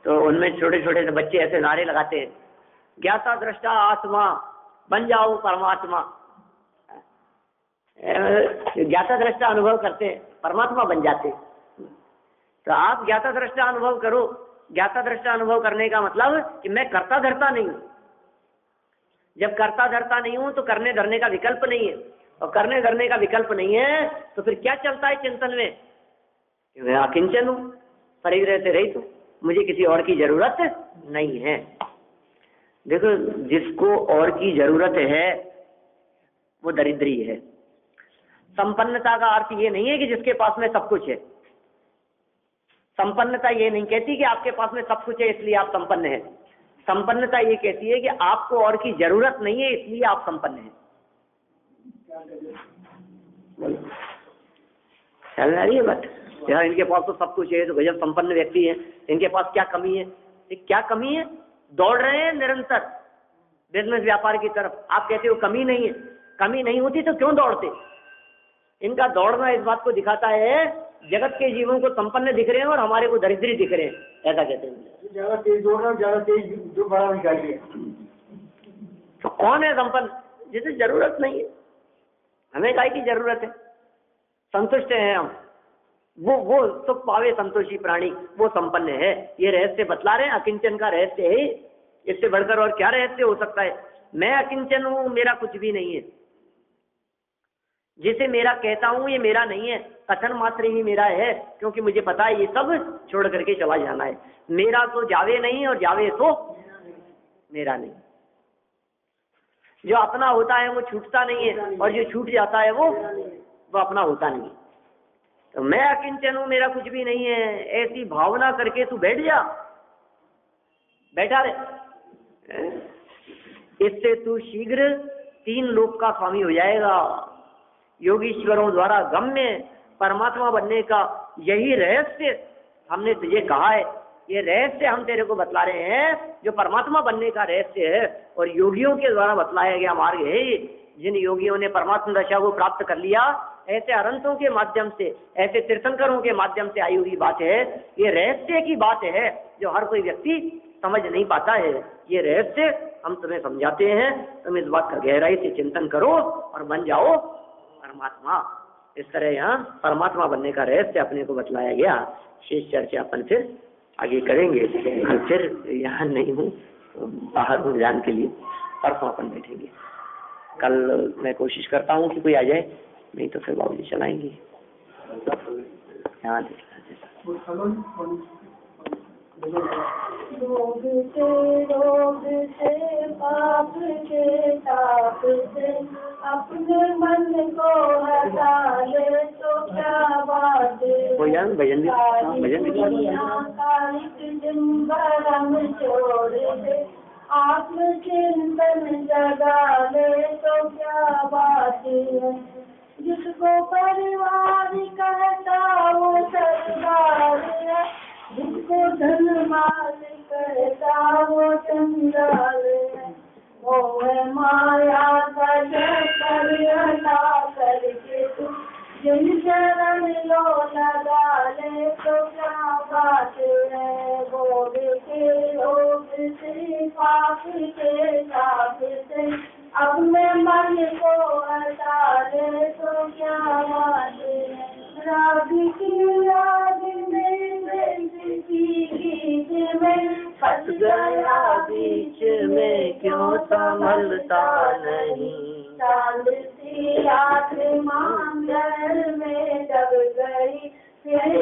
तो उनमें छोटे छोटे से बच्चे ऐसे नारे लगाते हैं, ज्ञाता दृष्टा आत्मा बन जाओ परमात्मा। ज्ञाता दृष्टा अनुभव करते हैं, परमात्मा बन जाते। तो आप ज्ञाता दृष्टा अनुभव करो। ज्ञाता दृष्टा अनुभव करने का मतलब कि मैं करता धरता नहीं हूं। जब करता धरता नहीं हूं तो करने धरने का विकल्प नहीं है, और करने धरने का विकल्प नहीं है तो फिर क्या चलता है चिंतन में? मैं अकिंचन हूं, परिग्रह से रहित हूं, मुझे किसी और की जरूरत नहीं है। देखो, जिसको और की जरूरत है वो दरिद्री है। संपन्नता का अर्थ ये नहीं है कि जिसके पास में सब कुछ है। संपन्नता ये नहीं कहती कि आपके पास में सब कुछ है इसलिए आप संपन्न हैं। संपन्नता ये कहती है कि आपको और की जरूरत नहीं है इसलिए आप संपन्न हैं। चल रही है बात यार, इनके पास तो सब कुछ है तो गजब संपन्न व्यक्ति है, इनके पास क्या कमी है? क्या कमी है? दौड़ रहे हैं निरंतर बिजनेस व्यापार की तरफ। आप कहते हो कमी नहीं है, कमी नहीं होती तो क्यों दौड़ते? इनका दौड़ना इस बात को दिखाता है जगत के जीवों को संपन्न दिख रहे हैं और हमारे को दरिद्री दिख रहे हैं, ऐसा कहते हैं। ज्यादा तेज दौड़ रहा है, ज्यादा तेज जो बड़ा भिखारी है। तो कौन है संपन्न? जिसे जरूरत नहीं है। हमें काय की जरूरत है? संतुष्ट हैं हम। वो सुख पावे संतोषी प्राणी, वो संपन्न है। ये रहस्य बतला रहे हैं, अकिंचन का रहस्य है। इससे बढ़कर और क्या रहस्य हो सकता है? मैं अकिंचन हूं, मेरा कुछ भी नहीं है। जिसे मेरा कहता हूं ये मेरा नहीं है, कथन मात्र ही मेरा है, क्योंकि मुझे पता है ये सब छोड़ करके चला जाना है। मेरा तो जावे नहीं और जावे तो मेरा नहीं। जो अपना होता है वो छूटता नहीं है और जो छूट जाता है वो अपना होता नहीं। तो मैं अकिंचन हूं, मेरा कुछ भी नहीं है, ऐसी भावना करके तू बैठ जा, बैठा रहे। इससे तू शीघ्र 3 लोक का स्वामी हो जाएगा। योगीश्वरों द्वारा गम्य परमात्मा बनने का यही रहस्य हमने तुझे कहा है। ये रहस्य हम तेरे को बतला रहे हैं जो परमात्मा बनने का रहस्य है और योगियों के द्वारा बतलाया गया मार्ग है। जिन योगियों ने परमात्मा दशा को प्राप्त कर लिया, ऐसे अरंतों के माध्यम से, ऐसे तीर्थंकरों के माध्यम से आई हुई बात है। ये रहस्य की बात है जो हर कोई व्यक्ति समझ नहीं पाता है। ये रहस्य हम तुम्हें समझाते हैं, तुम इस बात का गहराई से चिंतन करो और बन जाओ परमात्मा। इस तरह यहाँ परमात्मा बनने का रहस्य अपने को बतलाया गया। शेष चर्चा अपन फिर आगे करेंगे। कल फिर यहाँ नहीं हूँ, बाहर हूँ जान के लिए, परसों अपन बैठेंगे। कल मैं कोशिश करता हूँ कि कोई आ जाए, नहीं तो फिर बाबूजी चलाएंगे। यहाँ रोग से पाप के ताप से अपने मन को हटा ले तो क्या बात है। भजन भी छोड़ दे, आत्मचिंतन जगा ले तो क्या बात है। जिसको परिवार कहता वो सरदार है, जिसको धन माल कहता वो चंडाल है। मोह माया का चक्कर हटा करके तू जिन चरण लो लगा ले तो क्या बात है। भोग के रोग से पाप के ताप से अपने मन को हटा ले तो क्या बात है। राग की याद में गीत में फंस गया बीच में क्यों संभलता नहीं। चांद सी आत्मा जल में दब गई, फिर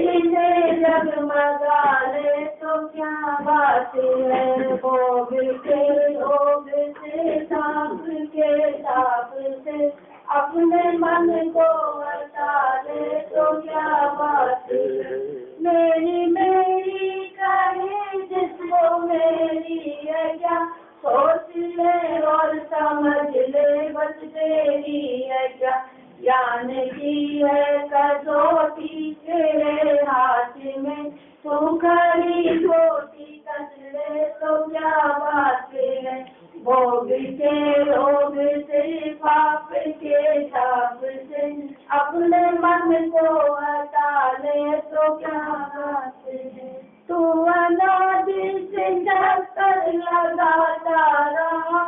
जगमगा ले तो क्या बात है। भोग के रोग से सांप के ताप से अपने मन को हटा ले तो क्या बात है। मेरी मेरी कहे जिसको मेरी है क्या, सोच ले और समझ ले बस तेरी है क्या। ज्ञान की है कसौटी तेरे हाथ में, तू खरी छोटी कस ले तो क्या बात है। भोग के रोग से पाप के ताप से अपने मन को हटा ले तो क्या बात है। तू अनादि से चक्कर लगाता रहा,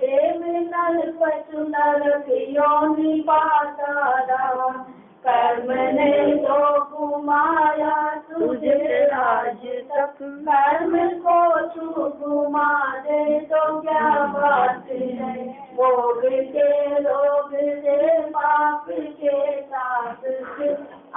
नर पशु नरक योनि पाता रहा। कर्म ने तो घुमाया तुझे आज तक, कर्म को तू घुमा दे तो क्या बात है। भोग के रोग से पाप के ताप से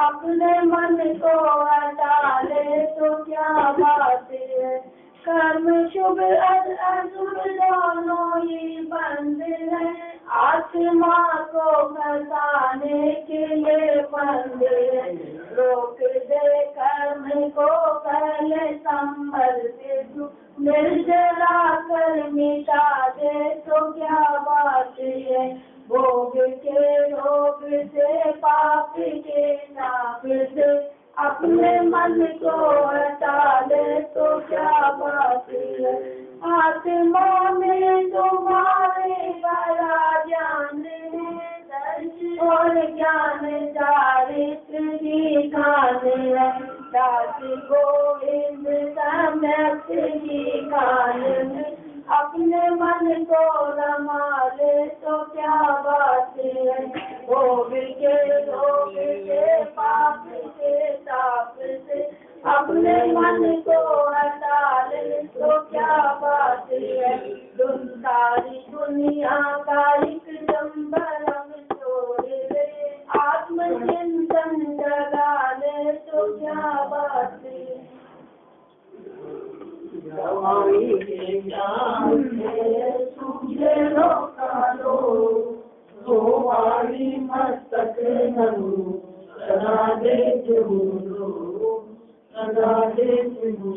अपने मन को हटा ले तो क्या बात है। कर्म शुभ अशुभ दोनों ही बंद है, आज आत्मा को फंसाने के लिए फंदे, रोक दे कर्म को पहले संभल के तू, निर्जला कर मिटा दे तो क्या बात है, भोग के रोग से पाप के नाप से अपने मन को हटा ले तो क्या बात है, आत्मा में तुम्हारे बड़ा ज्ञान है, और ज्ञान चारित्र की खान है, दास गोविंद सम्यक की खान है, अपने मन को रमा ले तो क्या बात है, भोग के रोग से पाप के ताप से अपने मन को हटा ले तो क्या बात है, सारी दुनिया का एक जम्बरम छोड़ ले, आत्मचिंतन जगा ले तो क्या बात है, दवाई के जान से तुझे रोका लो, तो वाली मस्तक नमो सदा देते हो, सदा देते हो।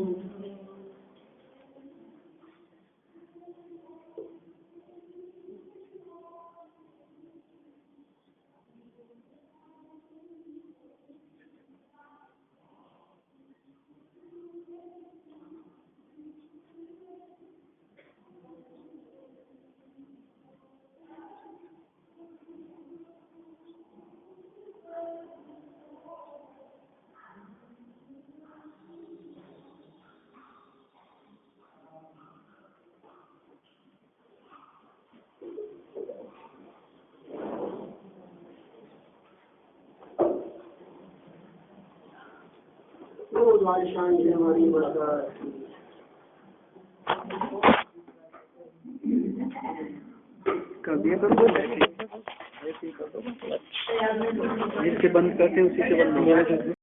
रोज आज शांति हमारी बढ़ता है। कर दिया करो ऐसे ही कर दो, जिससे बंद करते हैं उसी से बंद